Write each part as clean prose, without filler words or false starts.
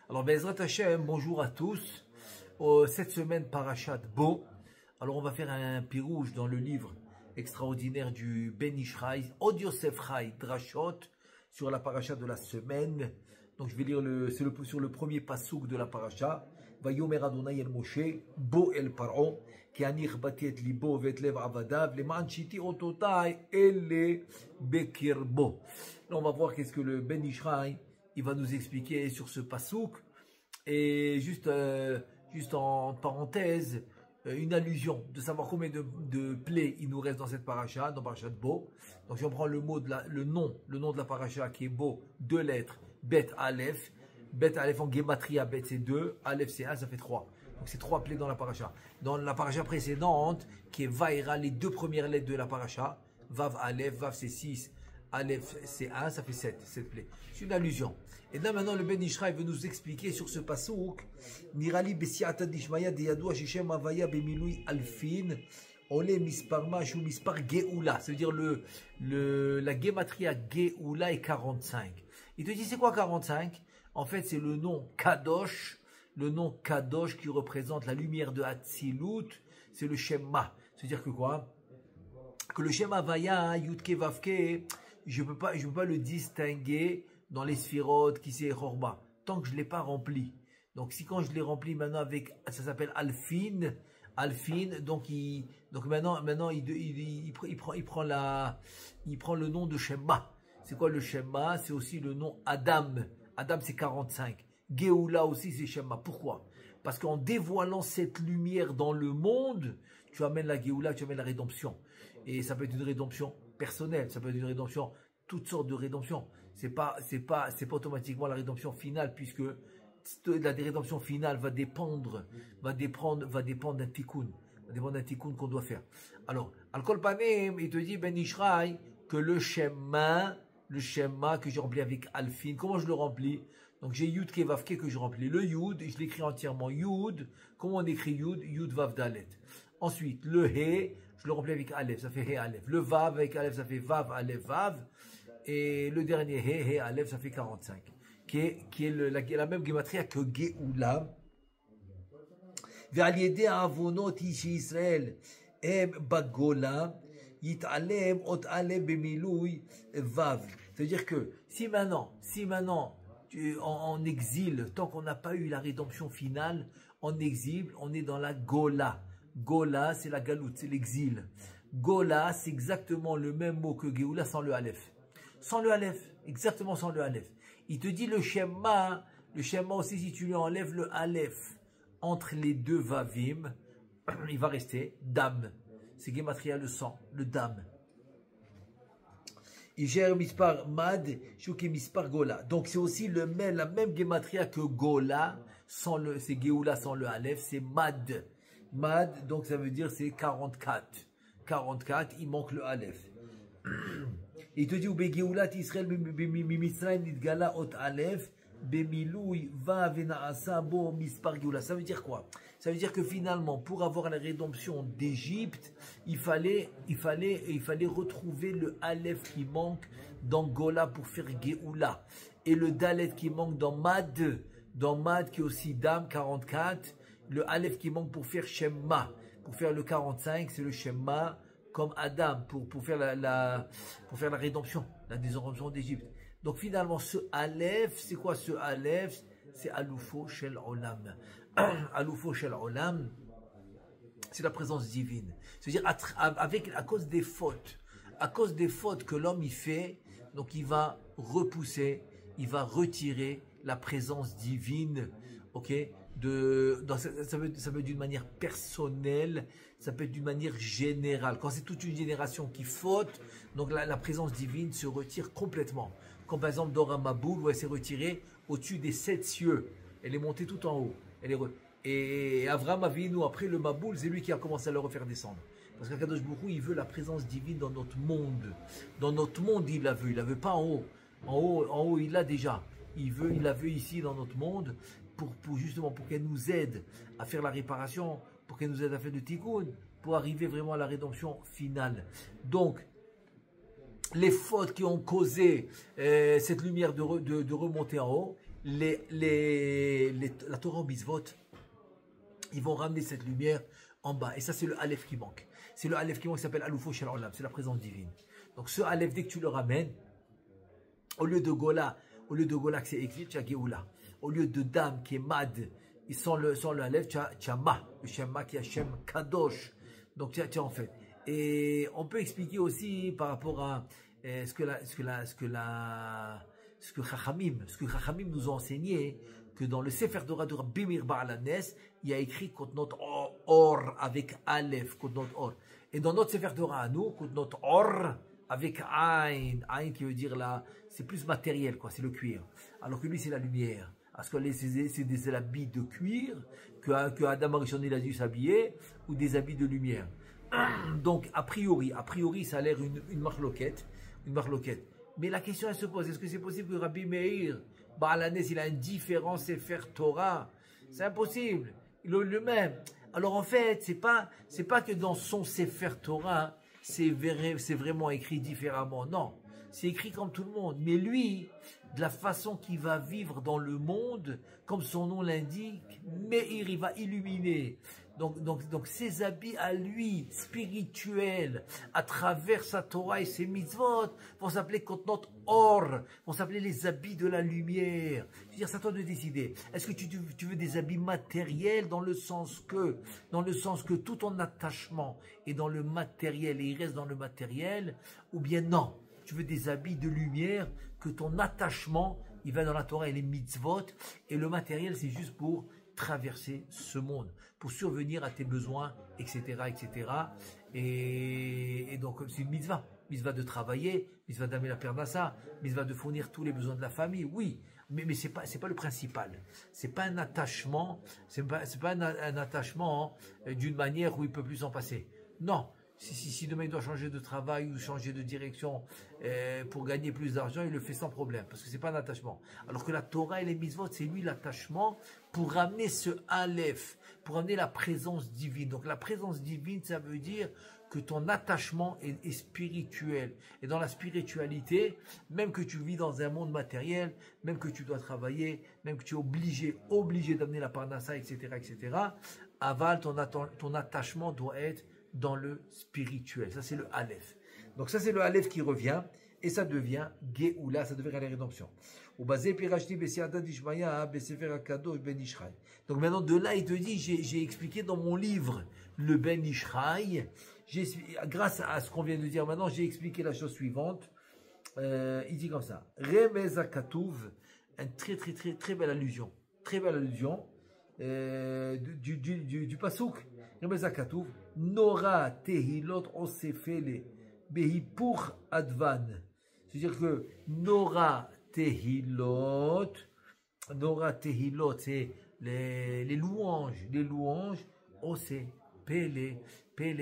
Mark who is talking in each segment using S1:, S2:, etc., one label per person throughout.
S1: Alors, Bezrat Hashem, bonjour à tous. Cette semaine, Parashat Bo. Alors, on va faire un pirouge dans le livre extraordinaire du Ben Ishraï, Od Yosef Chai Drashot, sur la Parashat de la semaine. Donc, je vais lire sur le premier pasouk de la Parashat. Vayomer Adonai el Moshe, Bo el Paro, ki ani chbati et libo vet lev avadav, leman shiti ototai ele bekirbo. Là, on va voir qu'est-ce que le Ben Ishraï il va nous expliquer sur ce pasouk. Et juste en parenthèse, une allusion de savoir combien de plaies il nous reste dans cette paracha, dans Parashat Bo. Donc si on prend le nom de la paracha qui est Bo, 2 lettres, Bet Aleph. Bet Aleph en Gematria, Bet c'est 2, Aleph c'est 1, ça fait 3. Donc c'est 3 plaies dans la paracha. Dans la paracha précédente, qui est Vaïra, les 2 premières lettres de la paracha, Vav Aleph, Vav c'est 6, Aleph c'est 1, ça fait 7 plaies. C'est une allusion. Et là maintenant le Ben Ishraï veut nous expliquer sur ce pasouk Nirali besiata dishmaya de yadua shishem avaya bemilui alfin ole mispar mash ou mispar geoula. Ça veut dire la gematria geoula est 45. Il te dit c'est quoi 45? En fait c'est le nom Kadosh qui représente la lumière de Hatzilut, c'est le Shema. C'est-à-dire que quoi? Que le Shema Vaya, Yudke Vavke, je peux pas le distinguer dans les sphirotes qui c'est Chorba, tant que je l'ai pas rempli. Donc si quand je l'ai rempli maintenant avec, ça s'appelle Alfin, donc maintenant il prend le nom de Shema. C'est quoi le Shema? C'est aussi le nom Adam. Adam c'est 45. Géoula aussi c'est Shema. Pourquoi? Parce qu'en dévoilant cette lumière dans le monde, tu amènes la Géoula, tu amènes la rédemption. Et ça peut être une rédemption personnelle, ça peut être une rédemption, toutes sortes de rédemptions. C'est pas automatiquement la rédemption finale, puisque la rédemption finale va dépendre d'un tikkun, qu'on doit faire. Alors, Al-Kol Panim, il te dit, Ben Ishraï, que le schéma que j'ai rempli avec Alfin, comment je le remplis? Donc j'ai Yud Ke Vav Ke que je remplis. Le Yud, je l'écris entièrement Yud. Comment on écrit Yud? Yud Vav Dalet. Ensuite, le He, je le remplis avec Aleph, ça fait He Aleph. Le Vav avec Aleph, ça fait Vav Aleph Vav. Et le dernier He Aleph, ça fait 45. Qui est la même gematria que Geoula. Ve'al yedei avonot ishi Israël em bagola. Yitalem ot alem bemilui vav. C'est-à-dire que si maintenant en exil, tant qu'on n'a pas eu la rédemption finale, en exil, on est dans la Gola. Gola, c'est la galoute, c'est l'exil. Gola, c'est exactement le même mot que Géoula sans le Aleph. Sans le Aleph, exactement sans le Aleph. Il te dit le schéma aussi, si tu lui enlèves le Aleph entre les deux Vavim, il va rester Dam. C'est Gematria le sang, le Dam. Il gère Mispar Mad, Shuki Mispar Gola. Donc c'est aussi la même Gematria que Gola, c'est Géoula sans le Aleph, c'est Mad. Mad, donc ça veut dire c'est 44. 44, il manque le Aleph. Il te dit, ou Géoula Israël, Mimisraim, Nidgala, Ot Aleph, Bemiloui, Va, Venaasa, Bo, Mispar Géoula. Ça veut dire quoi? Ça veut dire que finalement, pour avoir la rédemption d'Égypte, il fallait retrouver le Aleph qui manque dans Gola pour faire Géoula. Et le Dalet qui manque dans Mad qui est aussi Dam, 44. Le Aleph qui manque pour faire Shema. Pour faire le 45, c'est le Shema comme Adam, pour faire la rédemption, la désorption d'Égypte. Donc finalement, ce Aleph, c'est quoi ce Aleph? C'est Aloufo Shel Olam. Aloufo Shel Olam, c'est la présence divine. C'est-à-dire à cause des fautes que l'homme y fait, donc il va repousser, il va retirer la présence divine, ok? Ça peut être d'une manière personnelle, ça peut être d'une manière générale. Quand c'est toute une génération qui faute, donc la présence divine se retire complètement. Comme par exemple Dora Maboul, où elle s'est retirée au-dessus des 7 cieux. Elle est montée tout en haut. Et Avraham Avinu, après le Maboul, c'est lui qui a commencé à le refaire descendre. Parce qu'Akadosh Baruch Hu, il veut la présence divine dans notre monde. Dans notre monde, il la veut. Il la veut pas en haut. En haut, il l'a déjà. Il la veut ici dans notre monde justement pour qu'elle nous aide à faire la réparation, pour qu'elle nous aide à faire le tikkun, pour arriver vraiment à la rédemption finale. Donc, les fautes qui ont causé cette lumière de remonter en haut, la Torah au Mitzvot, ils vont ramener cette lumière en bas. Et ça, c'est le Aleph qui manque. C'est le Aleph qui manque, qui s'appelle Aloufo Shel Olam. C'est la présence divine. Donc, ce Aleph, dès que tu le ramènes, au lieu de Gola que c'est écrit, tu as Geoula. Au lieu de Dam qui est Mad, sans le Aleph, tu as Ma. Le Shem Ma qui est Shem Kadosh. Donc, tu as en fait. Et on peut expliquer aussi par rapport à ce que Chachamim nous ont enseigné, que dans le Sefer Torah de Rabbi Meir Baal HaNes, il y a écrit Kotnot Or avec Aleph, Kotnot Or. Et dans notre Sefer Torah à nous, Kotnot Or avec Ain, Ain qui veut dire là, c'est plus matériel, quoi, c'est le cuir. Alors que lui, c'est la lumière. Parce que c'est des habits de cuir que Adam Arishon il a dû s'habiller, ou des habits de lumière. Donc, a priori, ça a l'air une marloquette. Mais la question, elle se pose, est-ce que c'est possible que Rabbi Meir Baal HaNes, il a un différent Sefer Torah? C'est impossible. Il est le même. Alors, en fait, c'est pas que dans son Sefer Torah, c'est vraiment écrit différemment. Non. C'est écrit comme tout le monde. Mais lui, de la façon qu'il va vivre dans le monde, comme son nom l'indique, Meir, il va illuminer. Donc ses habits à lui, spirituels, à travers sa Torah et ses mitzvot, vont s'appeler Kotnot Or, vont s'appeler les habits de la lumière. C'est-à-dire, c'est à toi de décider. Est-ce que tu veux des habits matériels dans le sens que tout ton attachement est dans le matériel et il reste dans le matériel, ou bien non, tu veux des habits de lumière, que ton attachement, il va dans la Torah et les mitzvot, et le matériel, c'est juste pour traverser ce monde, pour survenir à tes besoins, etc., etc. Et donc, c'est une mitzvah de travailler, mitzvah d'amener la pernassa, mitzvah de fournir tous les besoins de la famille, oui, mais c'est pas le principal. C'est pas un attachement, un attachement d'une manière où il peut plus s'en passer. Non. Si demain il doit changer de travail ou changer de direction pour gagner plus d'argent, il le fait sans problème, parce que c'est pas un attachement. Alors que la Torah et les mitzvot, c'est lui l'attachement pour ramener ce Aleph, pour ramener la présence divine. Donc la présence divine, ça veut dire que ton attachement est spirituel. Et dans la spiritualité, même que tu vis dans un monde matériel, même que tu dois travailler, même que tu es obligé d'amener la parnassa, etc., etc., aval, ton attachement doit être dans le spirituel. Ça, c'est le Aleph. Donc, ça, c'est le Aleph qui revient et ça devient Geoula, ça devient la rédemption. Donc, maintenant, de là, il te dit, j'ai expliqué dans mon livre, le Ben Ishraï, grâce à ce qu'on vient de dire maintenant, j'ai expliqué la chose suivante. Il dit comme ça, Remez Akatouv, une très belle allusion. Très belle allusion du Pasouk. Remez Akatouv, Nora Tehilot Osefele Behipur Advan. C'est-à-dire que Nora Tehilot, c'est les louanges, Ose Pele,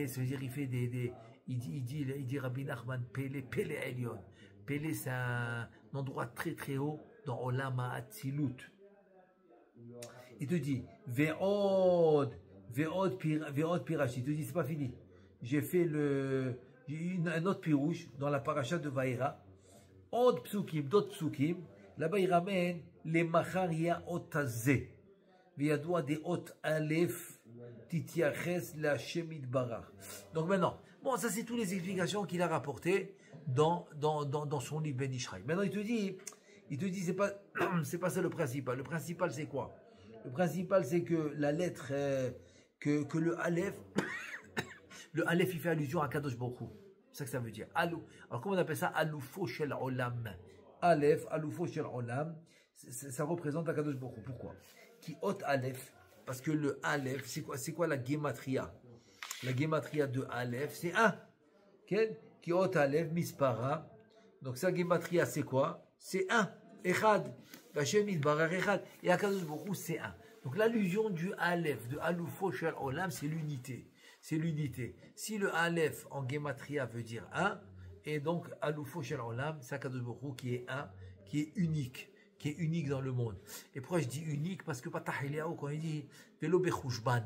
S1: ça veut dire il fait il dit Rabbi Nachman Pele Elyon. Pele, c'est un endroit très très haut dans Olam HaAtzilut. Il te dit Ve'od Pirash. Il te dit c'est pas fini. J'ai fait un autre pirouche dans la paracha de Vaïra. D'autres psukim. Là-bas il ramène les macharia otazé. Viadoua des hot alef titiaches la shemit barach. Donc maintenant, bon, ça c'est toutes les explications qu'il a rapportées dans son livre Ben Ishraï. Maintenant il te dit c'est pas ça le principal. Le principal c'est quoi? Le principal c'est que la lettre que le Aleph le Aleph il fait allusion à Kadosh Baruch Hu. C'est ça que ça veut dire. Alors comment on appelle ça? Aloufo shel olam. Aleph, Aloufo shel olam, ça représente la Kadosh Baruch Hu. Pourquoi? Qui ot Aleph, parce que le Aleph, c'est quoi la gematria? La gematria de Aleph, c'est 1. Okay? Qui ot Aleph, mispara. Donc sa gematria, c'est quoi? C'est 1. Echad. Vashem idbarar echad. Et à Kadosh Baruch Hu, c'est 1. Donc l'allusion du Aleph, de Aloufo shel olam, c'est l'unité. C'est l'unité. Si le Aleph en gematria veut dire 1, et donc Aloufo shel olam, c'est Kadosh Baruch Hu qui est 1, qui est unique dans le monde. Et pourquoi je dis unique? Parce que Patah Eliyahu, quand il dit Velo Bechouchban,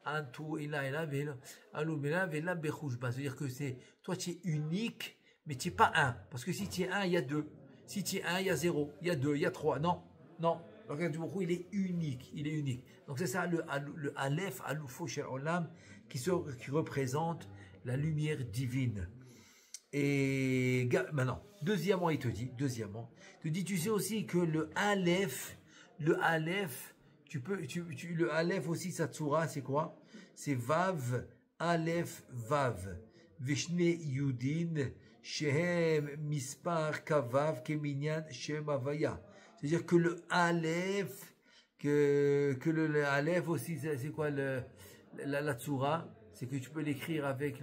S1: Antu Ila Vela Bechouchban, c'est-à-dire que toi tu es unique, mais tu n'es pas 1. Parce que si tu es 1, il y a 2. Si tu es 1, il y a 0. Il y a 2, il y a 3. Non. L'Akadosh Baruch Hu, il est unique, il est unique. Donc c'est ça le Aleph, Alufo Shel Olam, qui représente la lumière divine. Et maintenant, deuxièmement, il te dit, tu sais aussi que le Aleph, le Aleph aussi, sa tsura, c'est quoi? C'est Vav, Aleph, Vav. Vishne Yudin, Shehem, Mispar, Kavav, Keminyan, Shem, Avaya. C'est-à-dire que le Aleph, que le Aleph aussi, c'est quoi la tsura? C'est que tu peux l'écrire avec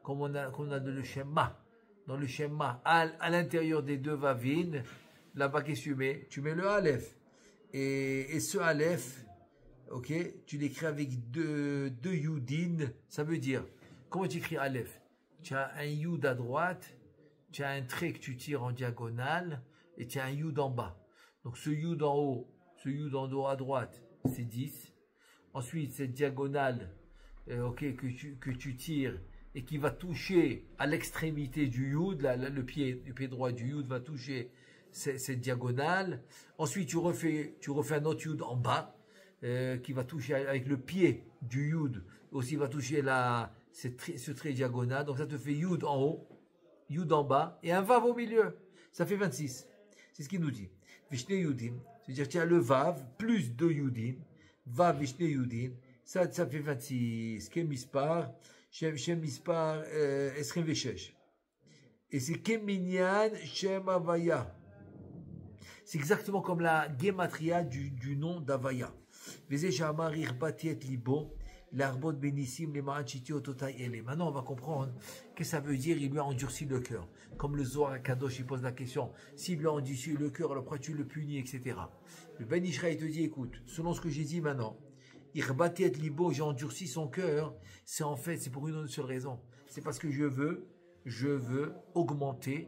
S1: comme on a de le Shema. Dans le Shema, à l'intérieur des deux Vavines, là-bas, qu'est-ce que tu mets le Aleph. Et ce Aleph, ok, tu l'écris avec deux Yudin, ça veut dire, comment tu écris Aleph? Tu as un Yud à droite, tu as un trait que tu tires en diagonale, et tu as un Yud en bas. Donc ce Yud en haut, ce Yud en haut à droite, c'est 10. Ensuite, cette diagonale, ok, que tu tires, et qui va toucher à l'extrémité du Yud, le pied droit du Yud va toucher cette diagonale. Ensuite, tu refais un autre Yud en bas, qui va toucher avec le pied du Yud, aussi va toucher ce trait diagonal. Donc ça te fait Yud en haut, Yud en bas, et un Vav au milieu. Ça fait 26. C'est ce qu'il nous dit. Vishne Yudin, c'est-à-dire tu as le Vav, plus 2 Yudin, Vav Vishne Yudin, ça fait 26. Kemispar, Shem Mispar, Esrim Veshesh. Et c'est Keminyan Shem Avaya. C'est exactement comme la gematria du nom d'Avaya. Maintenant, on va comprendre que ça veut dire il lui a endurci le cœur. Comme le Zohar Kadosh, il pose la question, s'il lui a endurci le cœur, alors pourquoi tu le punis, etc. Le Ben Ishraï te dit, écoute, selon ce que j'ai dit maintenant, Irbatiet Libo, j'ai endurci son cœur, c'est pour une seule raison. C'est parce que je veux augmenter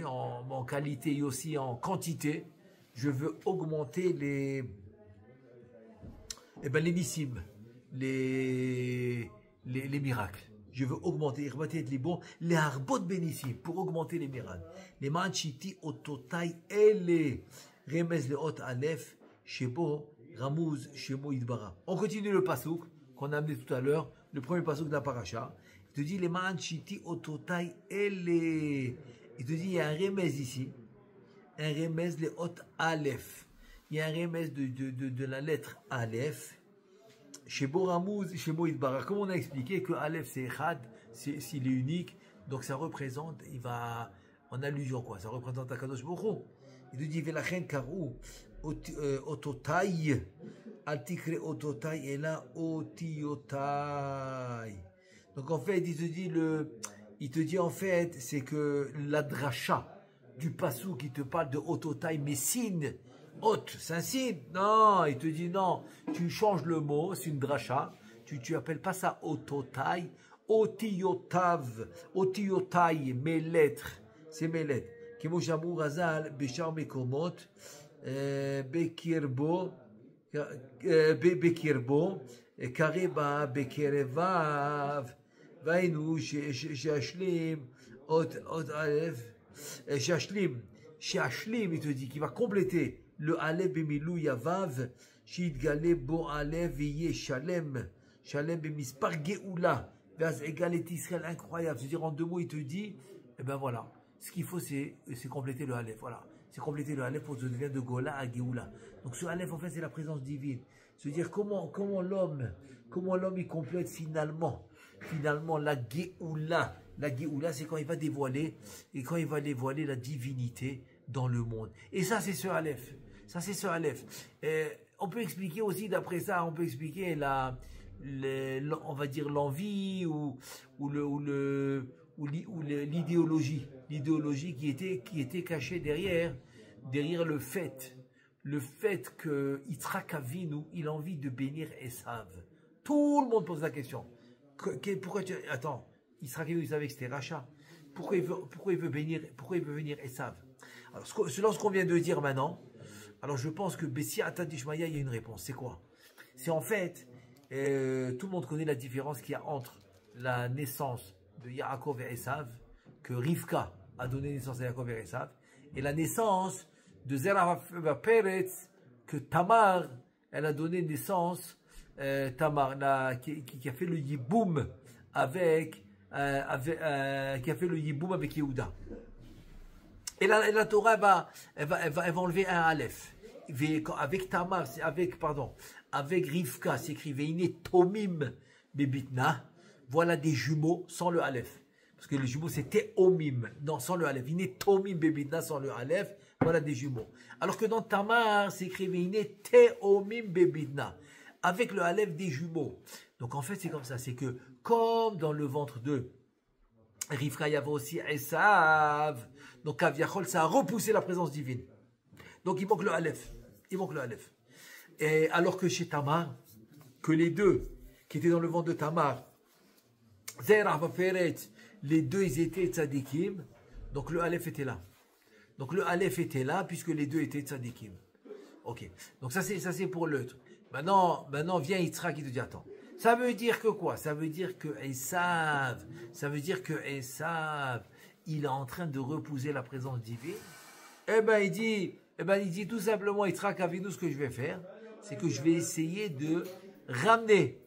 S1: en qualité et aussi en quantité. Je veux augmenter les nissim, les miracles. Je veux augmenter les harbot bénissim, pour augmenter les miracles. Les manchiti ototai ele remez le hot alef shebo ramuz shemo idbara. On continue le pasouk qu'on a amené tout à l'heure, le premier pasouk de la paracha. Il te dit les manchiti ototai ele. Il te dit il y a un remez ici, un remez le hot alef. Il y a un remez de la lettre Aleph. Chez Boramouz, chez Moïd Barak, comme on a expliqué que Aleph c'est Echad, s'il est unique, donc ça représente, il va en allusion quoi, ça représente Akadosh Baruch Hu. Il nous dit Velachen Karou, Ototai, Altikre Ototai, et là Otiotai. Donc en fait, il te dit en fait, c'est que la dracha du passou qui te parle de Ototai, mais signe. Hot, c'est un signe. Non, il te dit non. Tu changes le mot, c'est une dracha. Tu appelles pas ça ototai, otiotav, otiotai, mes lettres. C'est mes lettres. Kemo Shamur Hazal, Bechar Mekomot, Bekirbo, Kareba, Bekerevav, Vainu, Shashlim, Ot Alef, Shashlim, il te dit qu'il va compléter. Le Aleph bemilou yavav, shid galé bo Aleph yé shalem bemispar geoula, vers égalet Israël incroyable. C'est-à-dire en deux mots, il te dit, eh ben voilà, ce qu'il faut c'est compléter le Aleph, voilà. C'est compléter le Aleph pour se devenir de Gola à Geoula. Donc ce Aleph en fait c'est la présence divine. C'est-à-dire comment l'homme il complète finalement la Geoula. La Geoula c'est quand il va dévoiler la divinité dans le monde. Et ça c'est ce Aleph. Ça c'est ce Aleph. On peut expliquer aussi d'après ça, on peut expliquer on va dire l'envie ou l'idéologie qui était cachée derrière le fait que Yitzhak Avinu, il a envie de bénir Esav. Tout le monde pose la question. Attends, Yitzhak Avinu, il savait que c'était Racha. Pourquoi il veut bénir Esav? Alors, selon ce qu'on vient de dire maintenant, alors je pense que Bessi Atadishmaya, il y a une réponse. C'est quoi? C'est en fait, tout le monde connaît la différence qu'il y a entre la naissance de Yaakov et Esav, que Rivka a donné naissance à Yaakov et Esav, et la naissance de Zerah Peretz que Tamar, elle a donné naissance, Tamar, qui a fait le Yiboum avec, qui a fait le Yiboum avec Yehuda. Et la Torah, elle va enlever un Aleph. Avec Tamar, avec Rivka, c'est écrit Veine Tomim Bebitna. Voilà des jumeaux sans le Aleph. Parce que le jumeau c'était Omim, non, sans le Aleph. Veine Tomim Bebitna sans le Aleph. Voilà des jumeaux. Alors que dans Tamar, c'est écrit Veine Teomim Bebitna. Avec le Aleph des jumeaux. Donc en fait, c'est comme ça. C'est que comme dans le ventre de Rivka, il y avait aussi Esav. Donc Kaviachol, ça a repoussé la présence divine. Donc il manque le Aleph. Il manque le Aleph. Et alors que chez Tamar, que les deux qui étaient dans le ventre de Tamar, Zerah Vaferet, les deux ils étaient tzadikim, donc le Aleph était là. Donc le Aleph était là puisque les deux étaient tzadikim. Ok. Donc ça c'est pour l'autre. Maintenant vient Yitzhak qui te dit attends. Ça veut dire que quoi? Ça veut dire que Esav, il est en train de repousser la présence divine. Eh ben il dit tout simplement, Yitzhak Avinu, ce que je vais faire, c'est que je vais essayer de ramener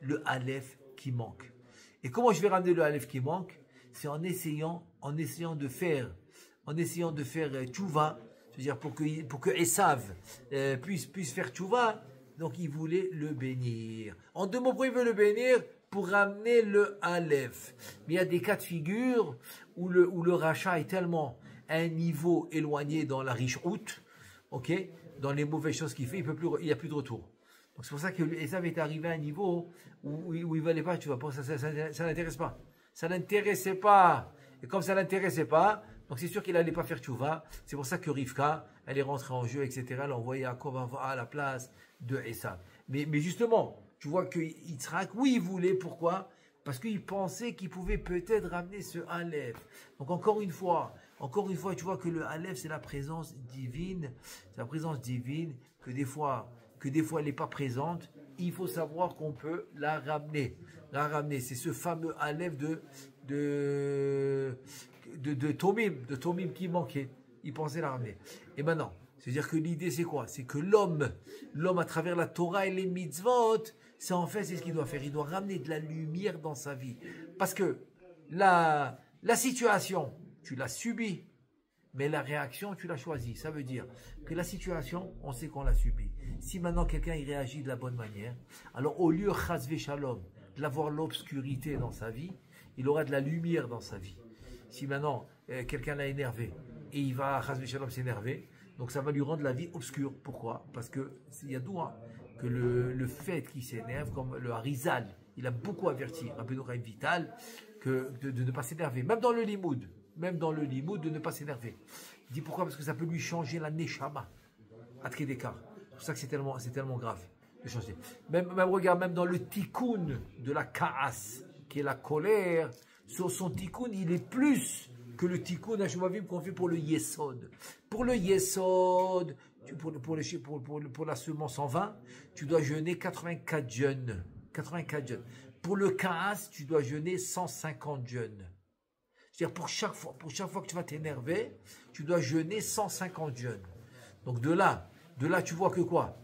S1: le Aleph qui manque. Et comment je vais ramener le Aleph qui manque? C'est en essayant de faire tchouva, c'est-à-dire pour que Esav puisse faire tchouva. Donc il voulait le bénir. En deux mots, pourquoi il veut le bénir? Pour ramener le Aleph. Mais il y a des cas de figure où le rachat est tellement à un niveau éloigné dans la riche route, ok, dans les mauvaises choses qu'il fait, il n'y a plus de retour. Donc c'est pour ça que Esav est arrivé à un niveau où il ne valait pas, tu vois, ça n'intéresse pas. Ça n'intéressait pas. Et comme ça n'intéressait pas, donc c'est sûr qu'il n'allait pas faire tchouva. C'est pour ça que Rivka, elle est rentrée en jeu, etc. Elle a envoyé Yaakov à la place de Esav. Mais justement, tu vois que Yitzhak, oui, il voulait, pourquoi? Parce qu'il pensait qu'il pouvait peut-être ramener ce Aleph. Donc encore une fois, tu vois que le Aleph, c'est la présence divine. C'est la présence divine que des fois elle n'est pas présente. Il faut savoir qu'on peut la ramener. C'est ce fameux Aleph de Tomim qui manquait. Il pensait la ramener. Et maintenant, c'est-à-dire que l'idée c'est quoi? C'est que l'homme à travers la Torah et les mitzvot, c'est ce qu'il doit faire. Il doit ramener de la lumière dans sa vie. Parce que la situation, tu l'as subie, mais la réaction, tu l'as choisie. Ça veut dire que la situation, on sait qu'on l'a subie. Si maintenant quelqu'un il réagit de la bonne manière, alors au lieu chasvé shalom, d'avoir l'obscurité dans sa vie, il aura de la lumière dans sa vie. Si maintenant quelqu'un l'a énervé et il va chasvé shalom s'énerver, donc ça va lui rendre la vie obscure. Pourquoi? Parce que il y a doua que le fait qu'il s'énerve, comme le Harizal, il a beaucoup averti Rabbeinu Chaim Vital que de ne pas s'énerver, même dans le limoud, de ne pas s'énerver. Il dit pourquoi? Parce que ça peut lui changer la neshama. Atkedekar. C'est pour ça que c'est tellement grave de changer. Même regarde, même dans le tikkun de la kaas, qui est la colère, sur son tikkun, il est plus que le tikkun d'Ashuvavim qu'on fait pour le yesod. Pour le yesod, pour la semence en vin, tu dois jeûner 84 jeûnes. 84 jeûnes. Pour le kaas, tu dois jeûner 150 jeûnes. C'est-à-dire pour chaque fois que tu vas t'énerver, tu dois jeûner 150 jeûnes. Donc de là tu vois que quoi?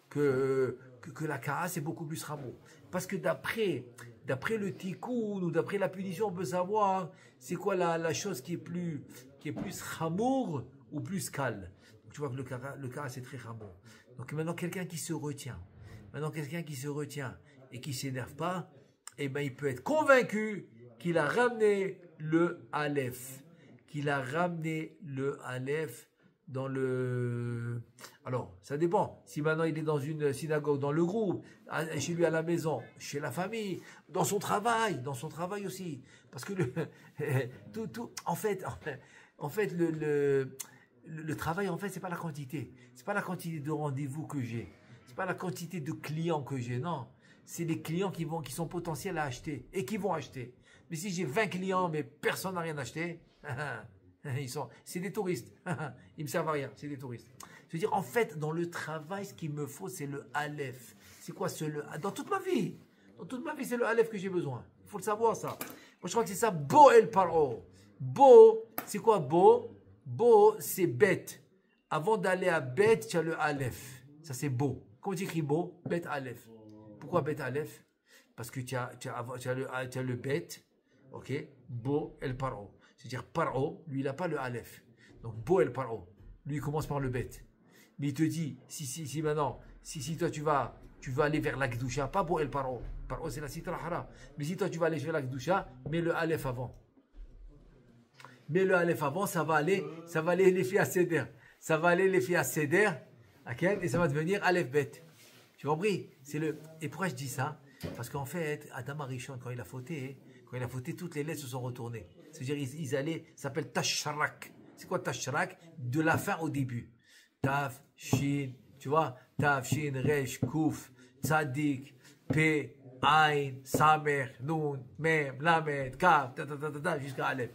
S1: Que la kaas est beaucoup plus rameau. Parce que d'après le tikkun ou d'après la punition, on peut savoir c'est quoi la chose qui est plus ramour ou plus calme. Donc tu vois que le kaas c'est très rameau. Donc maintenant quelqu'un qui se retient et qui s'énerve pas, eh ben il peut être convaincu qu'il a ramené le Aleph. Dans le... Alors, ça dépend. Si maintenant il est dans une synagogue, dans le groupe, chez lui à la maison, chez la famille, dans son travail aussi. Parce que en fait, le travail, en fait, c'est pas la quantité. C'est pas la quantité de rendez-vous que j'ai. C'est pas la quantité de clients que j'ai. Non. C'est les clients qui sont potentiels à acheter et qui vont acheter. Mais si j'ai 20 clients, mais personne n'a rien acheté, c'est des touristes. Ils me servent à rien, c'est des touristes. Je veux dire, en fait, dans le travail, ce qu'il me faut, c'est le Aleph. C'est quoi dans toute ma vie, c'est le Aleph que j'ai besoin. Il faut le savoir, ça. Moi, je crois que c'est ça, Boel Paro. Bo, c'est quoi Bo? Bo, c'est bête. Avant d'aller à bête, tu as le Aleph. Ça, c'est Bo. Comment tu écris Bo? Bête Aleph. Pourquoi bête Aleph? Parce que tu as le bête, ok? Bo el Paro. C'est-à-dire Paro, lui, il n'a pas le Aleph. Donc Bo el Paro. Lui, il commence par le bête. Mais il te dit, si maintenant, si toi tu vas aller vers la Gdoucha, pas Bo el Paro. Paro, c'est la Sitra Hara. Mais si toi tu vas aller vers la Gdoucha, mets le Aleph avant. Mets le Aleph avant, ça va aller les filles à Seder. Ça va aller les filles à Seder, et ça va devenir Aleph Bet. Tu as compris? Et pourquoi je dis ça? Parce qu'en fait, Adam Arishon, quand il a fauté, toutes les lettres se sont retournées. C'est-à-dire, ils allaient, ça s'appelle Tashrak. C'est quoi Tashrak? De la fin au début. Taf, Shin, tu vois, Taf, Shin, Resh, Kouf, Tzadik, P, Ain, Samer, Nun, Mem, Lamed, Kaf, jusqu'à Aleph.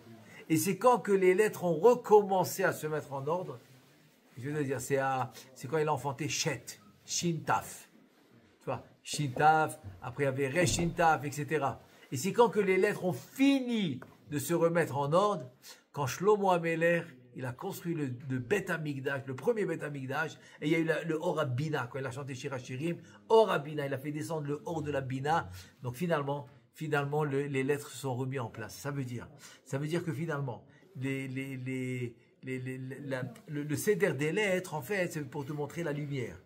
S1: Et c'est quand que les lettres ont recommencé à se mettre en ordre, je veux dire, c'est quand il a enfanté Shet, Shintaf. Tu vois, Shintaf, après il y avait Resh Shintaf, etc. Et c'est quand que les lettres ont fini de se remettre en ordre, quand Shlomo Ameler, il a construit le Bet Hamikdash, le premier Bet Hamikdash, et il y a eu le Or Bina, quand il a chanté Shir HaShirim, Or Bina, il a fait descendre le Or de la Bina. Donc finalement, les lettres se sont remises en place. Ça veut dire que finalement, le céder des lettres, en fait, c'est pour te montrer la lumière.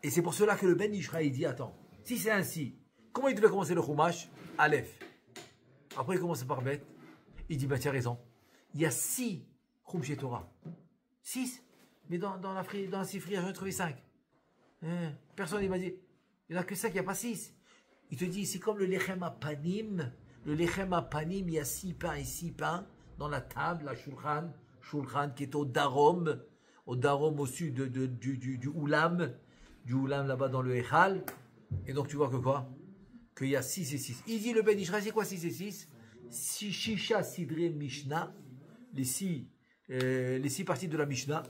S1: Et c'est pour cela que le Ben Ishraï dit, attends, si c'est ainsi, comment il devait commencer le Chumash? Aleph. Après, il commence par Bet. Il dit, bah, tu as raison. Il y a 6 Chumshe Torah. 6. Mais dans la Sifriya, j'en ai trouvé 5. Personne, il m'a dit, il n'y en a que 5, il n'y a pas 6. Il te dit, c'est comme le Lechem Apanim. Le Lechem Apanim, il y a 6 pains et 6 pains dans la table, la Shulchan qui est au Darom au sud du Oulam là-bas dans le Echal. Et donc tu vois que quoi? Qu'il y a 6 et 6. Il dit le Ben Ishraï, c'est quoi 6 et 6? Shisha Sidre Mishnah, les 6 parties de la Mishnah,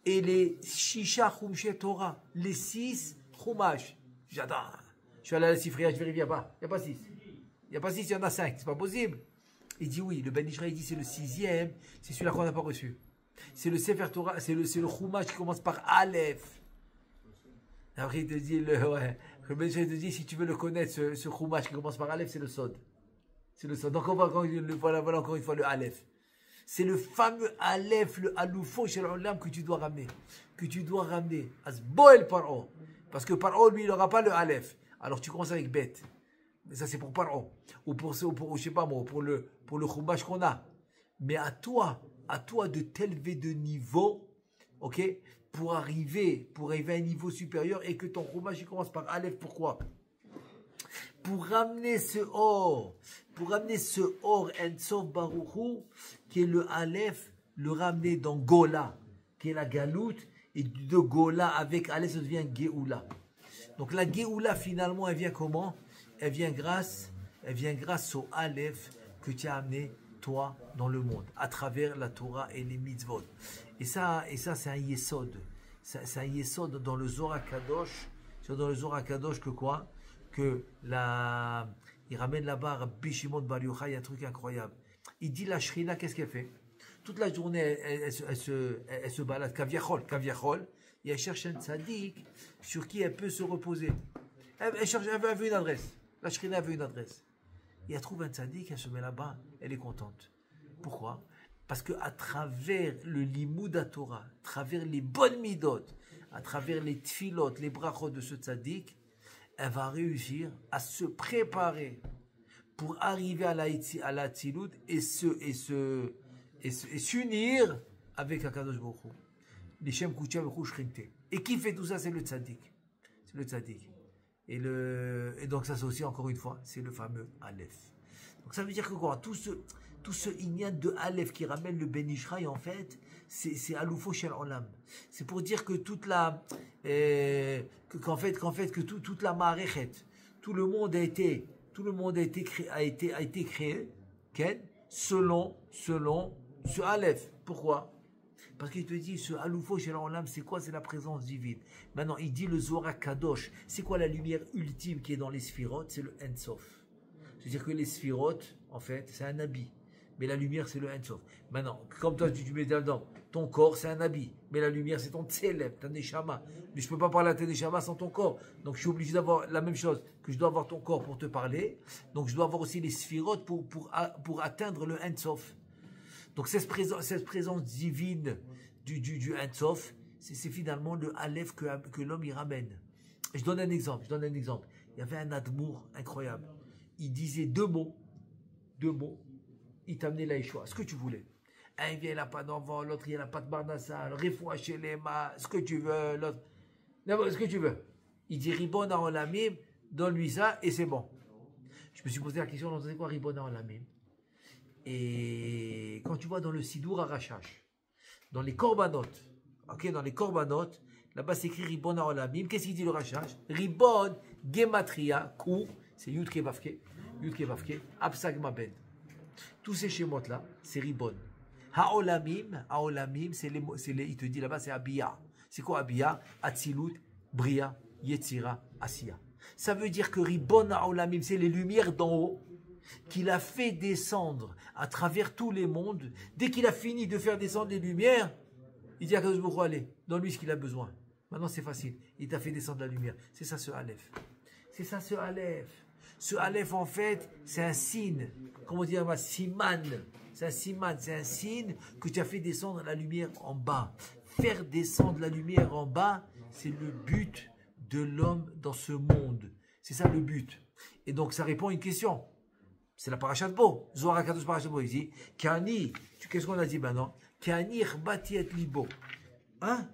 S1: et les Shisha Chumshe Torah, les 6 Chumash. J'adore. Je suis allé à la Sifriya, je vérifie, il n'y a pas 6. Il n'y a pas 6, il y en a 5, c'est pas possible. Il dit oui, le Ben Ishraï dit c'est le 6e, c'est celui-là qu'on n'a pas reçu. C'est le Sefer Torah, c'est le Chumash qui commence par Aleph. Après il te dit, le Ben Ishraï te dit, si tu veux le connaître, ce Chumash qui commence par Aleph, c'est le Sod. C'est le Sod. Donc voilà encore une fois le Aleph. C'est le fameux Aleph, le Aloufo chez l'Olam que tu dois ramener. Asboel Paro. Parce que Paro, lui, il n'aura pas le Aleph. Alors tu commences avec Bet. Mais ça c'est pour Paro. Ou pour je sais pas moi, pour le Chumash qu'on a. Mais à toi de t'élever de niveau, ok, pour arriver à un niveau supérieur et que ton Chumash il commence par Aleph. Pourquoi? Pour ramener ce or Ensof Baruchou, qui est le Aleph, le ramener dans Gola, qui est la Galoute, et de Gola avec Aleph, ça devient Géoula. Donc la Géoula, finalement, elle vient comment? Elle vient grâce au Aleph que tu as amené, toi, dans le monde, à travers la Torah et les mitzvot. Et ça c'est un Yesod. C'est un Yesod dans le Zohar Kadosh. C'est dans le Zohar Kadosh que quoi? Il ramène là-bas Rabbi Shimon Bar Yochai, un truc incroyable. Il dit la Shrina, qu'est-ce qu'elle fait? Toute la journée, elle se balade, kaviachol, et elle cherche un tzaddik sur qui elle peut se reposer. Elle veut une adresse. La Shrina veut une adresse. Et elle trouve un tzaddik, elle se met là-bas, elle est contente. Pourquoi? Parce qu'à travers le limud à Torah, à travers les bonnes midot, à travers les tfilot, les brachot de ce tzaddik, elle va réussir à se préparer pour arriver à la tzilut et s'unir avec Akadosh Baruch Hu. Les Shem Koutia Baruch Shrinte. Et qui fait tout ça? C'est le tzaddik. C'est le tzaddik. Et donc ça c'est aussi, encore une fois, c'est le fameux Aleph. Donc ça veut dire que quoi? Tout ce inyan de Aleph qui ramène le Ben Ishraï, en fait, c'est Aloufo Shel Olam. C'est pour dire que toute la Ma'arechet, tout le monde a été créé, selon ce Aleph. Pourquoi? Parce qu'il te dit, ce Aloufo Shel Olam, c'est quoi? C'est la présence divine. Maintenant, il dit le Zohar Kadosh. C'est quoi la lumière ultime qui est dans les Sphirot? C'est le Ensof. C'est-à-dire que les Sphirot, en fait, c'est un habit. mais la lumière, c'est le Ein-Sof. Maintenant, comme toi, tu mets dedans, ton corps, c'est un habit, mais la lumière, c'est ton Tselem, ton Neshama. Mais je ne peux pas parler à ton Neshama sans ton corps. Donc, je suis obligé d'avoir la même chose, que je dois avoir ton corps pour te parler. Donc, je dois avoir aussi les sphirotes pour atteindre le Ein-Sof. Donc, cette présence divine du Ein-Sof, c'est finalement le Aleph que l'homme y ramène. Je donne un exemple. Il y avait un Admour incroyable. Il disait deux mots. Il t'amenait la Yeshua, ce que tu voulais. Un vient, il n'a pas d'enfant, l'autre, il n'a pas de barnassa, le refoua chez les mains, ce que tu veux, l'autre. Ce que tu veux. Il dit Ribona Olamim, donne-lui ça et c'est bon. Je me suis posé la question, on entendait quoi Ribona Olamim? Et quand tu vois dans le Sidour Arachash, dans les Korbanot, dans les Korbanot, là-bas c'est écrit Ribona Olamim, qu'est-ce qu'il dit le Rachash? Ribon, Gematria, Kou, c'est Yud Kevavke, Absag Mabed. Tous ces schémotes-là, c'est Ribon. Haolamim, il te dit là-bas, c'est Abiyah. C'est quoi Abiyah? Atzilut, Bria, Yetzira, Asiya. Ça veut dire que Ribon Haolamim, c'est les lumières d'en haut qu'il a fait descendre à travers tous les mondes. Dès qu'il a fini de faire descendre les lumières, il dit à Kadosh Baruch Hu, allez, donne-lui ce qu'il a besoin. Maintenant, c'est facile. Il t'a fait descendre la lumière. C'est ça ce Aleph. C'est ça ce Aleph. Ce Aleph, en fait, c'est un signe. Comment dire, siman. C'est un siman, c'est un signe que tu as fait descendre la lumière en bas. Faire descendre la lumière en bas, c'est le but de l'homme dans ce monde. C'est ça le but. Et donc, ça répond à une question. C'est la parashat Bo. Zohar HaKadosh parashat Bo, il dit, Kani, qu'est-ce qu'on a dit maintenant? Kani rbati et libo. Hein?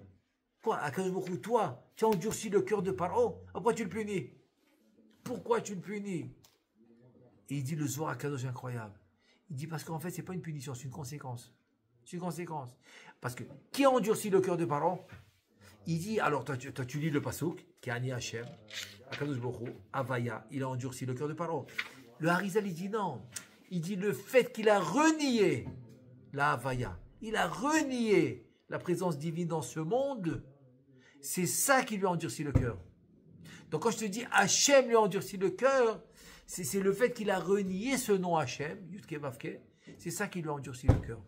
S1: Quoi? HaKadosh Baruch Hu, toi, tu as endurci le cœur de Paro. Pourquoi tu le punis? Pourquoi tu le punis? Et il dit le Zohar HaKadosh incroyable. Il dit parce qu'en fait, ce n'est pas une punition, c'est une conséquence. C'est une conséquence. Parce que qui a endurci le cœur de Paro? Il dit, alors toi, tu lis le Pasuk, Kani Hashem, HaKadosh Baruch Hu, Avaya, il a endurci le cœur de Paro. Le Harizal, il dit non. Il dit le fait qu'il a renié la Havaya, il a renié la présence divine dans ce monde, c'est ça qui lui a endurci le cœur. Donc quand je te dis Hachem lui a endurci le cœur, c'est le fait qu'il a renié ce nom Hachem, Yudke Vavke, c'est ça qui lui a endurci le cœur.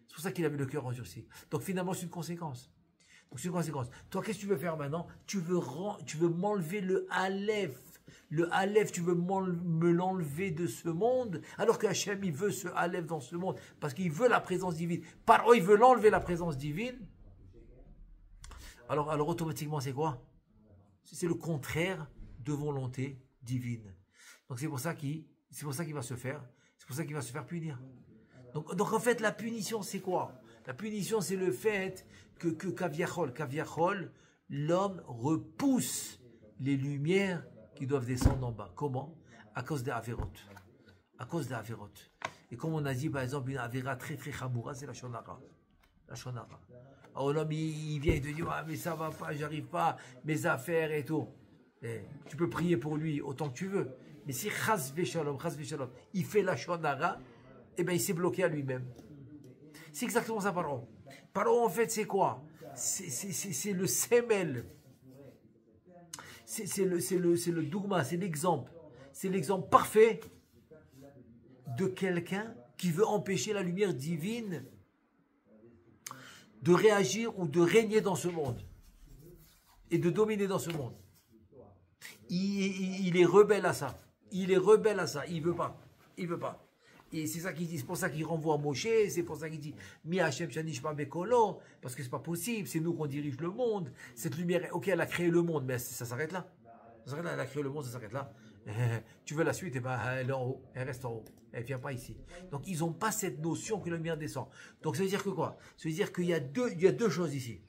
S1: C'est pour ça qu'il avait le cœur endurci. Donc finalement c'est une conséquence. Donc c'est une conséquence. Toi qu'est-ce que tu veux faire maintenant? Tu veux m'enlever le Aleph. Le Aleph, tu veux me l'enlever de ce monde, alors que Hachem, il veut ce Aleph dans ce monde, parce qu'il veut la présence divine. Par eux, il veut l'enlever la présence divine. Alors automatiquement, c'est quoi? C'est le contraire de volonté divine. Donc c'est pour ça qu'il va se faire, c'est pour ça qu'il va se faire punir. Donc en fait, la punition, c'est quoi? La punition, c'est le fait que Kaviachol, l'homme repousse les lumières qui doivent descendre en bas. Comment? À cause des Averot. À cause des Averot. Et comme on a dit, par exemple, une Avera très très chamoura, c'est la Shonara. La Shonara. Alors l'homme, il vient et te dit, ah, mais ça va pas, j'arrive pas, mes affaires et tout. Et tu peux prier pour lui autant que tu veux. Mais si Chas Veshalom, il fait la Shonara, eh bien il s'est bloqué à lui-même. C'est exactement ça, Paro. Paro, en fait, c'est quoi? C'est le semel. C'est le dougma, c'est l'exemple. C'est l'exemple parfait de quelqu'un qui veut empêcher la lumière divine de réagir ou de régner dans ce monde et de dominer dans ce monde. Il est rebelle à ça. Il est rebelle à ça. Il veut pas. Il veut pas. Et c'est ça qu'il dit. C'est pour ça qu'il renvoie à Moshe. C'est pour ça qu'il dit Mi Hashem Shanish Pa Bekolo. Parce que c'est pas possible. C'est nous qu'on dirige le monde. Cette lumière, ok, elle a créé le monde, mais ça s'arrête là. Ça s'arrête là. Elle a créé le monde, ça s'arrête là. Tu veux la suite, et ben, elle est en haut. Elle reste en haut. Elle ne vient pas ici. Donc, ils n'ont pas cette notion que la lumière descend. Donc, ça veut dire que quoi? Ça veut dire qu'il y a deux choses ici.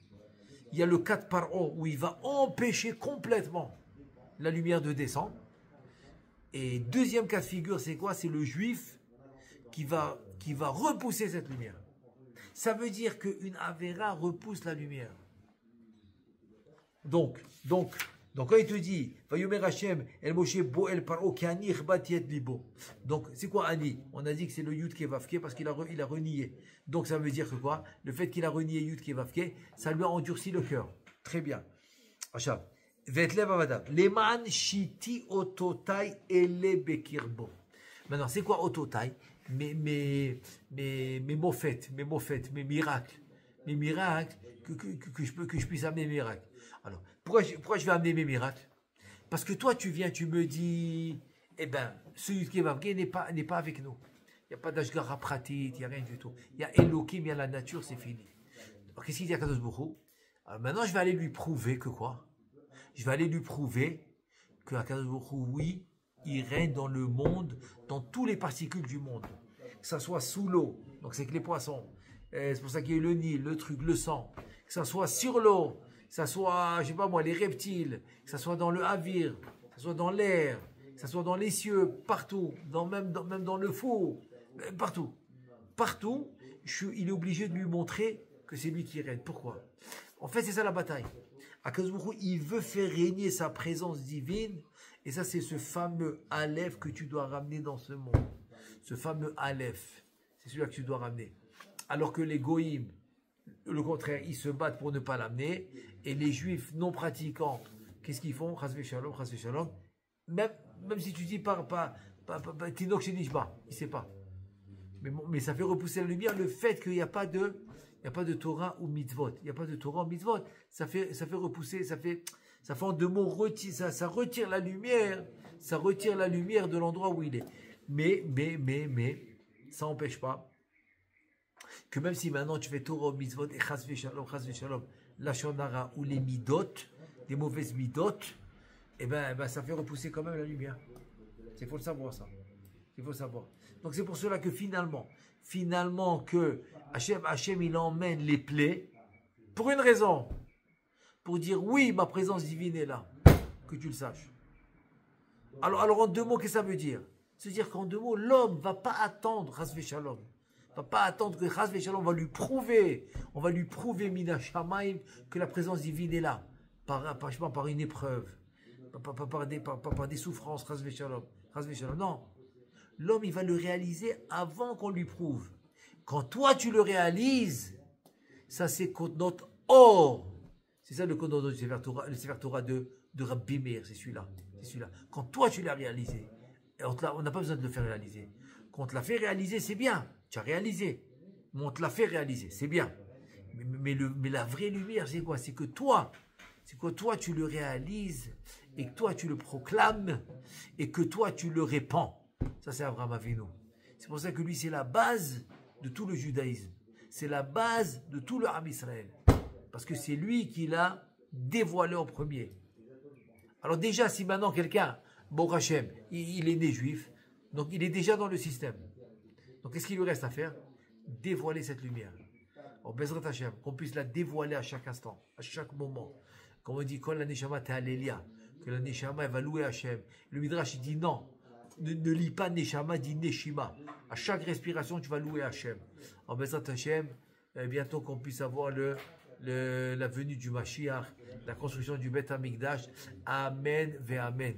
S1: Il y a le cas de Paro où il va empêcher complètement la lumière de descendre. Et deuxième cas de figure, c'est quoi? C'est le juif qui va repousser cette lumière. Ça veut dire qu'une Avera repousse la lumière. Donc, quand il te dit, Vayomer Hashem, El Moshe Bo El Paro, Ki Ani Chbati et Libo. Donc, c'est quoi Ani? On a dit que c'est le Yud Kevavke parce qu'il a renié. Donc, ça veut dire que quoi? Le fait qu'il a renié Yud Kevavke, ça lui a endurci le cœur. Très bien. Achav. Vetlev Avadav. Leman Shiti Ototai Ele Bekirbo. Maintenant, c'est quoi Ototai? mes moffettes, mes miracles, que je puisse amener mes miracles. Alors, pourquoi je vais amener mes miracles? Parce que toi, tu viens, tu me dis, eh ben, celui qui est marqué n'est pas avec nous. Il n'y a pas d'Ashgara Pratit, il n'y a rien du tout. Il y a Elohim, il y a la nature, c'est fini. Alors, qu'est-ce qu'il dit à Kadosh Baruch Hu? Alors maintenant, je vais aller lui prouver que quoi? Je vais aller lui prouver que Kadosh Baruch Hu, oui, il règne dans le monde, dans toutes les particules du monde. Que ça soit sous l'eau, donc c'est que les poissons. C'est pour ça qu'il y a eu le Nil, le truc, le sang. Que ça soit sur l'eau, que ça soit, je sais pas moi, les reptiles, que ça soit dans le havir, que ça soit dans l'air, que ça soit dans les cieux, partout, même dans le four, partout. Partout, il est obligé de lui montrer que c'est lui qui règne. Pourquoi? En fait, c'est ça la bataille. Akadosh Baruch Hu, il veut faire régner sa présence divine, et ça, c'est ce fameux Aleph que tu dois ramener dans ce monde. Ce fameux Aleph, c'est celui-là que tu dois ramener. Alors que les Goïm, le contraire, ils se battent pour ne pas l'amener, et les Juifs non pratiquants, qu'est-ce qu'ils font? Chas v'shalom, chas v'shalom. Même si tu dis Tinok Shenishba, il ne sait pas. Mais ça fait repousser la lumière le fait qu'il n'y a pas de Torah ou mitzvot. Il n'y a pas de Torah ou mitzvot. Ça fait repousser, ça fait en deux mots, ça retire la lumière, de l'endroit où il est. Mais, ça n'empêche pas que même si maintenant tu fais Torah ou mitzvot et chas v'shalom, lashon hara ou les midot, des mauvaises midot, eh ben, ça fait repousser quand même la lumière. Il faut le savoir, ça. Il faut le savoir. Donc c'est pour cela que finalement que Hachem il emmène les plaies pour une raison, pour dire oui, ma présence divine est là, que tu le saches. Alors en deux mots, qu'est-ce que ça veut dire? C'est-à-dire qu'en deux mots, l'homme ne va pas attendre Chas v'Shalom, va pas attendre que Chas v'Shalom, on va lui prouver Mina Shamaim que la présence divine est là, par une épreuve, par des souffrances, Chas v'Shalom, non. L'homme, il va le réaliser avant qu'on lui prouve. Quand toi, tu le réalises, ça c'est notre or. C'est ça le code du Sefer Torah, le Sefer Torah de Rabbi Meir, c'est celui-là. Quand toi, tu l'as réalisé, et on n'a pas besoin de le faire réaliser. Quand on te l'a fait réaliser, c'est bien. Tu as réalisé. Mais on te l'a fait réaliser, c'est bien. Mais la vraie lumière, c'est quoi? C'est que toi, tu le réalises, et que toi, tu le proclames, et que toi, tu le répands. Ça, c'est Abraham Avinu. C'est pour ça que lui, c'est la base de tout le judaïsme. C'est la base de tout le Ham Israël. Parce que c'est lui qui l'a dévoilé en premier. Alors déjà, si maintenant quelqu'un, Baruch Hashem, il est né juif, donc il est déjà dans le système. Donc qu'est-ce qu'il lui reste à faire? Dévoiler cette lumière. En Bezrat Hashem, qu'on puisse la dévoiler à chaque instant, à chaque moment. Comme on dit, quand la Neshama t'es Allélia, que la Neshama elle va louer Hashem. Le Midrash il dit non. Ne lis pas Neshama, dis Neshima. À chaque respiration, tu vas louer Hachem. En Bezrat Hachem, bientôt qu'on puisse avoir la venue du Mashiach, la construction du Beth Amikdash. Amen ve Amen.